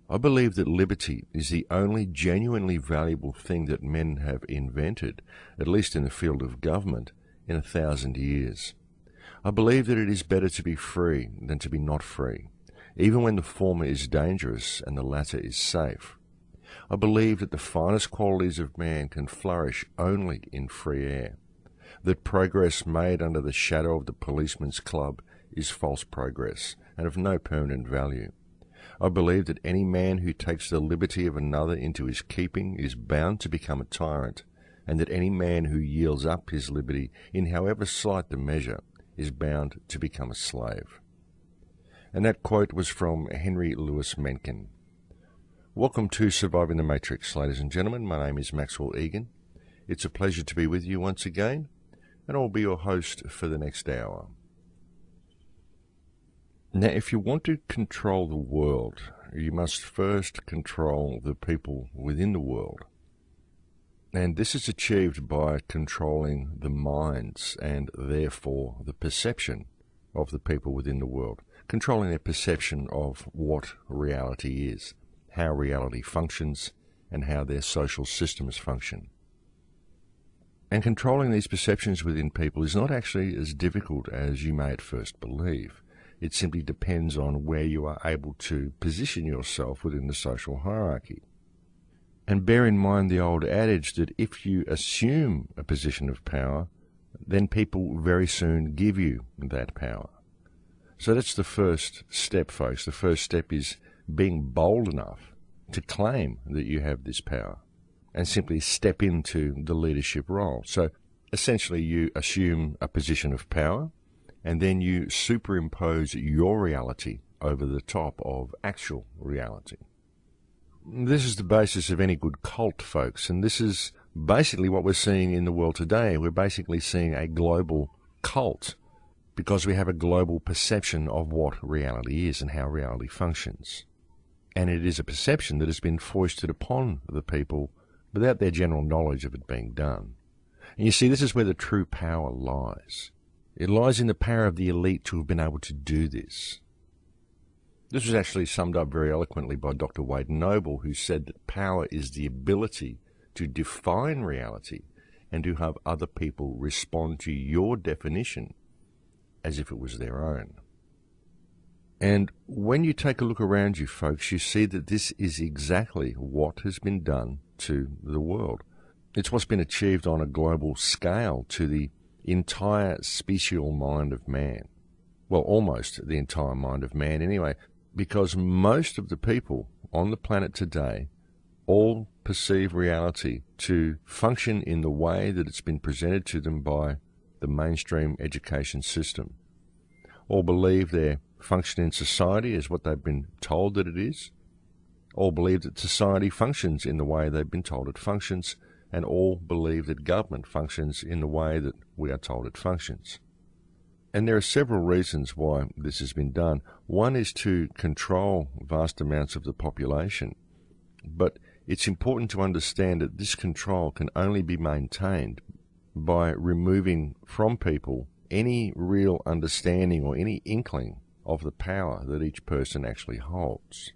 I believe that liberty is the only genuinely valuable thing that men have invented, at least in the field of government, in 1,000 years. I believe that it is better to be free than to be not free, even when the former is dangerous and the latter is safe. I believe that the finest qualities of man can flourish only in free air, that progress made under the shadow of the policeman's club is false progress and of no permanent value. I believe that any man who takes the liberty of another into his keeping is bound to become a tyrant, and that any man who yields up his liberty, in however slight the measure, is bound to become a slave. And that quote was from Henry Louis Mencken. Welcome to Surviving the Matrix, ladies and gentlemen. My name is Maxwell Igan. It's a pleasure to be with you once again, and I'll be your host for the next hour. Now, if you want to control the world, you must first control the people within the world. And this is achieved by controlling the minds and therefore the perception of the people within the world, controlling their perception of what reality is, how reality functions, and how their social systems function. And controlling these perceptions within people is not actually as difficult as you may at first believe. It simply depends on where you are able to position yourself within the social hierarchy. And bear in mind the old adage that if you assume a position of power, then people very soon give you that power. So that's the first step, folks. The first step is being bold enough to claim that you have this power and simply step into the leadership role. So essentially you assume a position of power and then you superimpose your reality over the top of actual reality. This is the basis of any good cult, folks, and this is basically what we're seeing in the world today. We're basically seeing a global cult because we have a global perception of what reality is and how reality functions. And it is a perception that has been foisted upon the people without their general knowledge of it being done. And you see, this is where the true power lies. It lies in the power of the elite to have been able to do this. This was actually summed up very eloquently by Dr. Wade Noble, who said that power is the ability to define reality and to have other people respond to your definition as if it was their own. And when you take a look around you, folks, you see that this is exactly what has been done to the world. It's what's been achieved on a global scale to the entire special mind of man. Well, almost the entire mind of man anyway, because most of the people on the planet today all perceive reality to function in the way that it's been presented to them by the mainstream education system. All believe their function in society is what they've been told that it is. All believe that society functions in the way they've been told it functions, and all believe that government functions in the way that we are told it functions. And there are several reasons why this has been done. One is to control vast amounts of the population, but it's important to understand that this control can only be maintained by removing from people any real understanding or any inkling of the power that each person actually holds.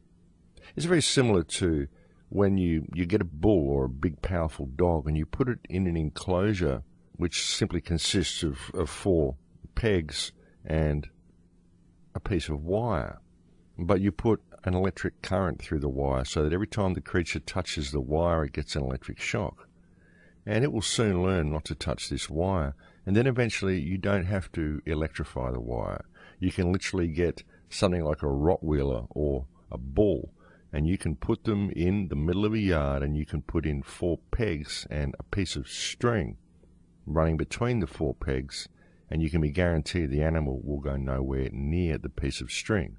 It's very similar to when you get a bull or a big powerful dog and you put it in an enclosure which simply consists of 4 pegs and a piece of wire, but you put an electric current through the wire so that every time the creature touches the wire it gets an electric shock. And it will soon learn not to touch this wire, and then eventually you don't have to electrify the wire. You can literally get something like a Rottweiler or a bull, and you can put them in the middle of a yard and you can put in 4 pegs and a piece of string running between the 4 pegs, and you can be guaranteed the animal will go nowhere near the piece of string.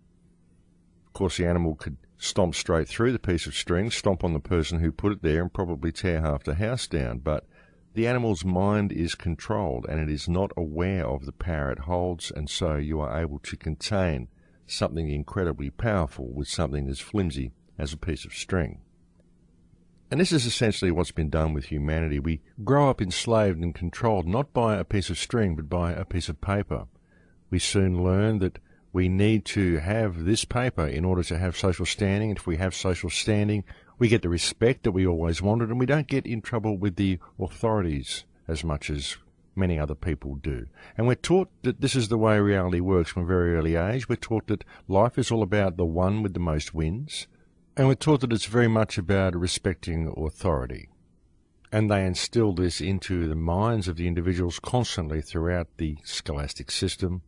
Of course, the animal could stomp straight through the piece of string, stomp on the person who put it there, and probably tear half the house down, but the animal's mind is controlled and it is not aware of the power it holds, and so you are able to contain something incredibly powerful with something as flimsy as a piece of string. And this is essentially what's been done with humanity. We grow up enslaved and controlled not by a piece of string but by a piece of paper. We soon learn that We need to have this paper in order to have social standing. If we have social standing, we get the respect that we always wanted, and we don't get in trouble with the authorities as much as many other people do. And we're taught that this is the way reality works from a very early age. We're taught that life is all about the one with the most wins. And we're taught that it's very much about respecting authority. And they instill this into the minds of the individuals constantly throughout the scholastic system.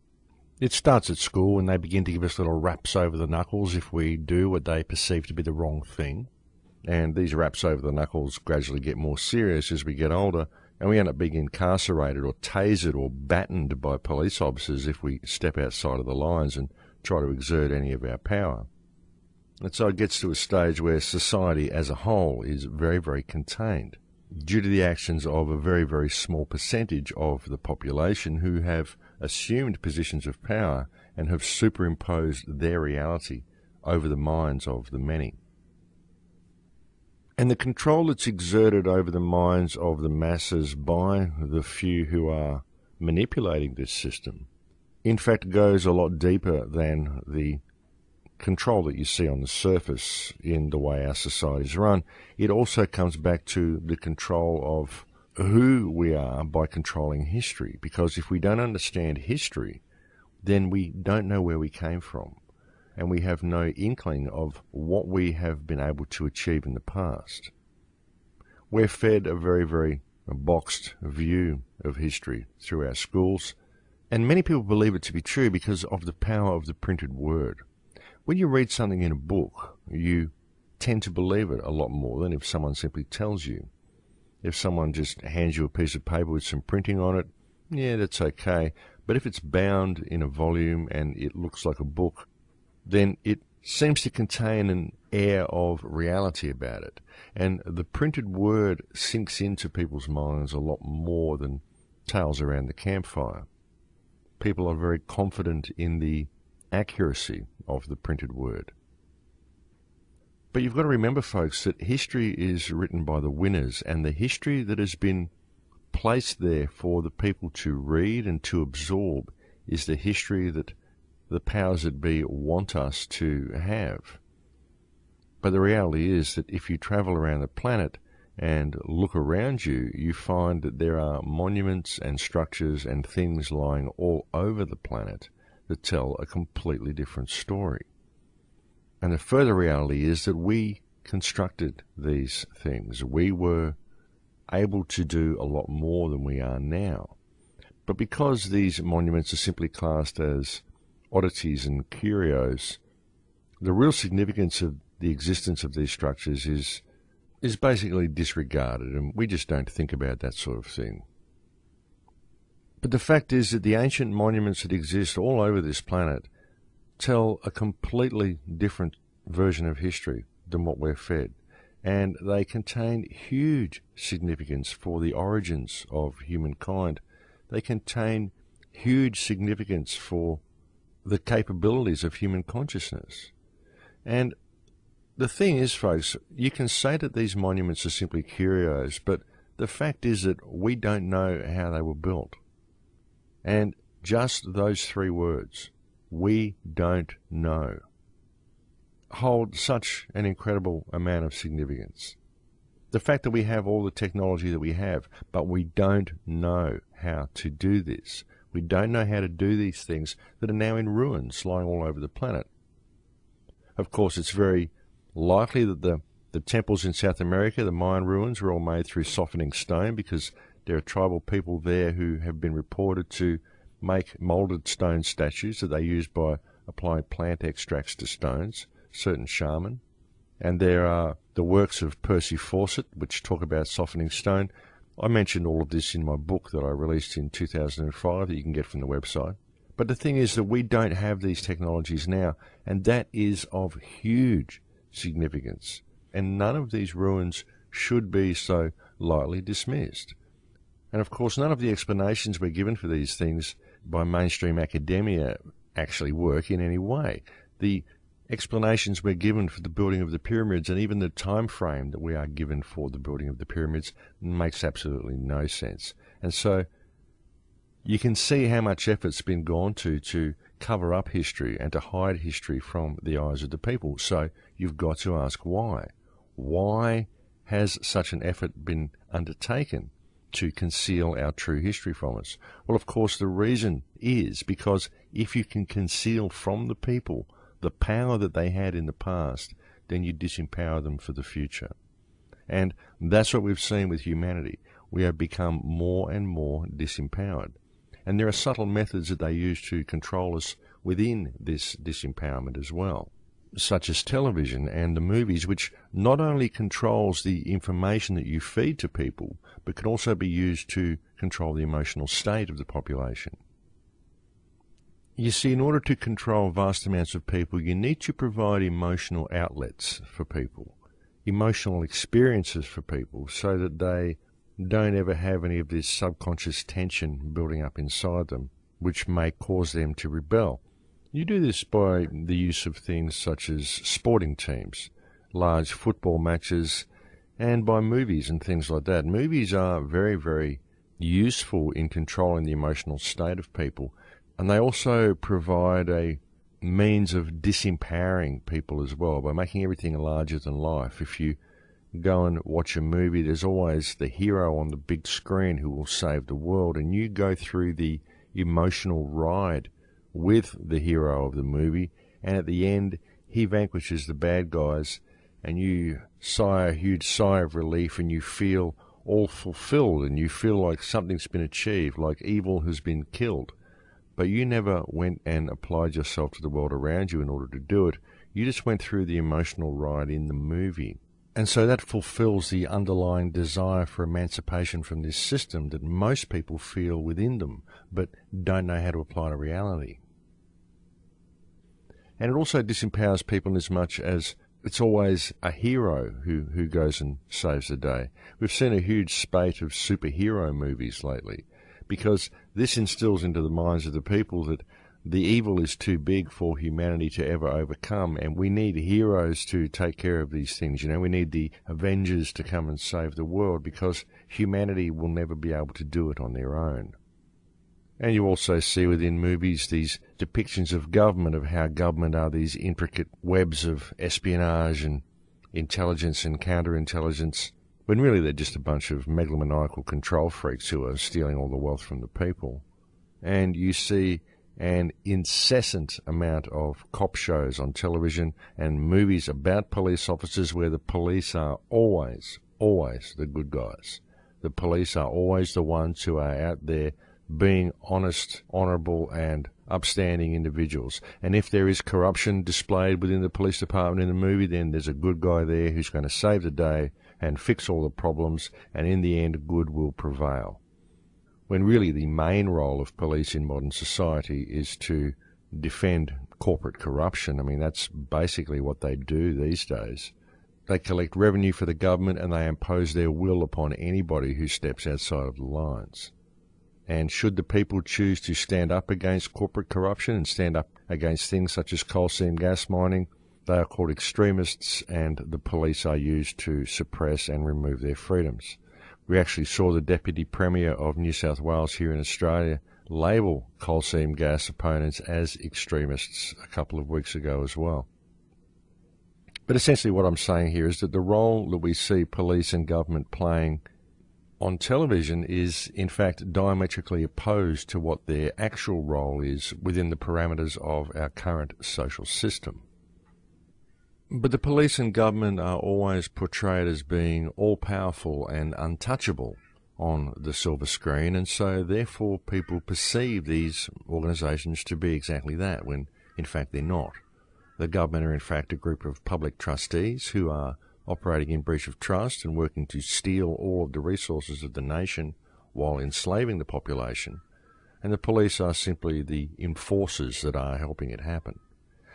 It starts at school when they begin to give us little raps over the knuckles if we do what they perceive to be the wrong thing. And these raps over the knuckles gradually get more serious as we get older, and we end up being incarcerated or tasered or battened by police officers if we step outside of the lines and try to exert any of our power. And so it gets to a stage where society as a whole is very, very contained due to the actions of a very, very small percentage of the population who have assumed positions of power and have superimposed their reality over the minds of the many. And the control that's exerted over the minds of the masses by the few who are manipulating this system, in fact, goes a lot deeper than the control that you see on the surface in the way our societies run. It also comes back to the control of who we are by controlling history, because if we don't understand history, then we don't know where we came from, and we have no inkling of what we have been able to achieve in the past. We're fed a very, very boxed view of history through our schools, and many people believe it to be true because of the power of the printed word. When you read something in a book, you tend to believe it a lot more than if someone simply tells you. If someone just hands you a piece of paper with some printing on it, yeah, that's okay. But if it's bound in a volume and it looks like a book, then it seems to contain an air of reality about it. And the printed word sinks into people's minds a lot more than tales around the campfire. People are very confident in the accuracy of the printed word. But you've got to remember, folks, that history is written by the winners, and the history that has been placed there for the people to read and to absorb is the history that the powers that be want us to have. But the reality is that if you travel around the planet and look around you, you find that there are monuments and structures and things lying all over the planet that tell a completely different story. And the further reality is that we constructed these things. We were able to do a lot more than we are now. But because these monuments are simply classed as oddities and curios, the real significance of the existence of these structures is basically disregarded, and we just don't think about that sort of thing. But the fact is that the ancient monuments that exist all over this planet tell a completely different version of history than what we're fed, and they contain huge significance for the origins of humankind. They contain huge significance for the capabilities of human consciousness. And the thing is, folks, you can say that these monuments are simply curios, but the fact is that we don't know how they were built. And just those three words, we don't know, hold such an incredible amount of significance. The fact that we have all the technology that we have, but we don't know how to do this. We don't know how to do these things that are now in ruins lying all over the planet. Of course, it's very likely that the temples in South America, the Mayan ruins, were all made through softening stone, because there are tribal people there who have been reported to make moulded stone statues that they use by applying plant extracts to stones, certain shaman. And there are the works of Percy Fawcett, which talk about softening stone. I mentioned all of this in my book that I released in 2005 that you can get from the website. But the thing is that we don't have these technologies now, and that is of huge significance. And none of these ruins should be so lightly dismissed. And of course, none of the explanations we're given for these things by mainstream academia actually work in any way. The explanations we're given for the building of the pyramids, and even the time frame that we are given for the building of the pyramids, makes absolutely no sense. And so you can see how much effort's been gone to cover up history and to hide history from the eyes of the people. So you've got to ask why. Why has such an effort been undertaken to conceal our true history from us? Well, of course, the reason is because if you can conceal from the people the power that they had in the past, then you disempower them for the future. And that's what we've seen with humanity. We have become more and more disempowered. And there are subtle methods that they use to control us within this disempowerment as well, such as television and the movies, which not only controls the information that you feed to people, but can also be used to control the emotional state of the population. You see, in order to control vast amounts of people, you need to provide emotional outlets for people, emotional experiences for people, so that they don't ever have any of this subconscious tension building up inside them, which may cause them to rebel. You do this by the use of things such as sporting teams, large football matches, and by movies and things like that. Movies are very, very useful in controlling the emotional state of people, and they also provide a means of disempowering people as well by making everything larger than life. If you go and watch a movie, there's always the hero on the big screen who will save the world, and you go through the emotional ride with the hero of the movie, and at the end he vanquishes the bad guys, and you sigh a huge sigh of relief, and you feel all fulfilled, and you feel like something's been achieved, like evil has been killed. But you never went and applied yourself to the world around you in order to do it. You just went through the emotional ride in the movie. And so that fulfills the underlying desire for emancipation from this system that most people feel within them, but don't know how to apply to reality. And it also disempowers people in as much as it's always a hero who goes and saves the day. We've seen a huge spate of superhero movies lately, because this instills into the minds of the people that the evil is too big for humanity to ever overcome, and we need heroes to take care of these things. You know, we need the Avengers to come and save the world, because humanity will never be able to do it on their own. And you also see within movies these depictions of government, of how government are these intricate webs of espionage and intelligence and counterintelligence, when really they're just a bunch of megalomaniacal control freaks who are stealing all the wealth from the people. And you see an incessant amount of cop shows on television and movies about police officers where the police are always the good guys. The police are always the ones who are out there being honest, honourable and upstanding individuals. And if there is corruption displayed within the police department in the movie, then there's a good guy there who's going to save the day and fix all the problems, and in the end good will prevail. When really the main role of police in modern society is to defend corporate corruption. I mean, that's basically what they do these days. They collect revenue for the government and they impose their will upon anybody who steps outside of the lines. And should the people choose to stand up against corporate corruption and stand up against things such as coal seam gas mining, they are called extremists, and the police are used to suppress and remove their freedoms. We actually saw the Deputy Premier of New South Wales here in Australia label coal seam gas opponents as extremists a couple of weeks ago as well. But essentially what I'm saying here is that the role that we see police and government playing on television is in fact diametrically opposed to what their actual role is within the parameters of our current social system. But the police and government are always portrayed as being all-powerful and untouchable on the silver screen, and so therefore people perceive these organisations to be exactly that, when in fact they're not. The government are in fact a group of public trustees who are operating in breach of trust and working to steal all of the resources of the nation while enslaving the population, and the police are simply the enforcers that are helping it happen.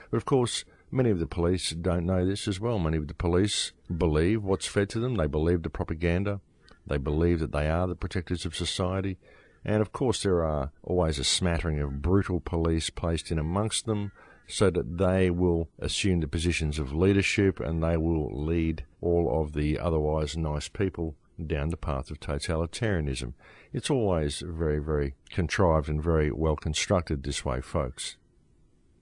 But of course, many of the police don't know this as well. Many of the police believe what's fed to them. They believe the propaganda. They believe that they are the protectors of society. And of course there are always a smattering of brutal police placed in amongst them, so that they will assume the positions of leadership and they will lead all of the otherwise nice people down the path of totalitarianism. It's always very, very contrived and very well constructed this way, folks.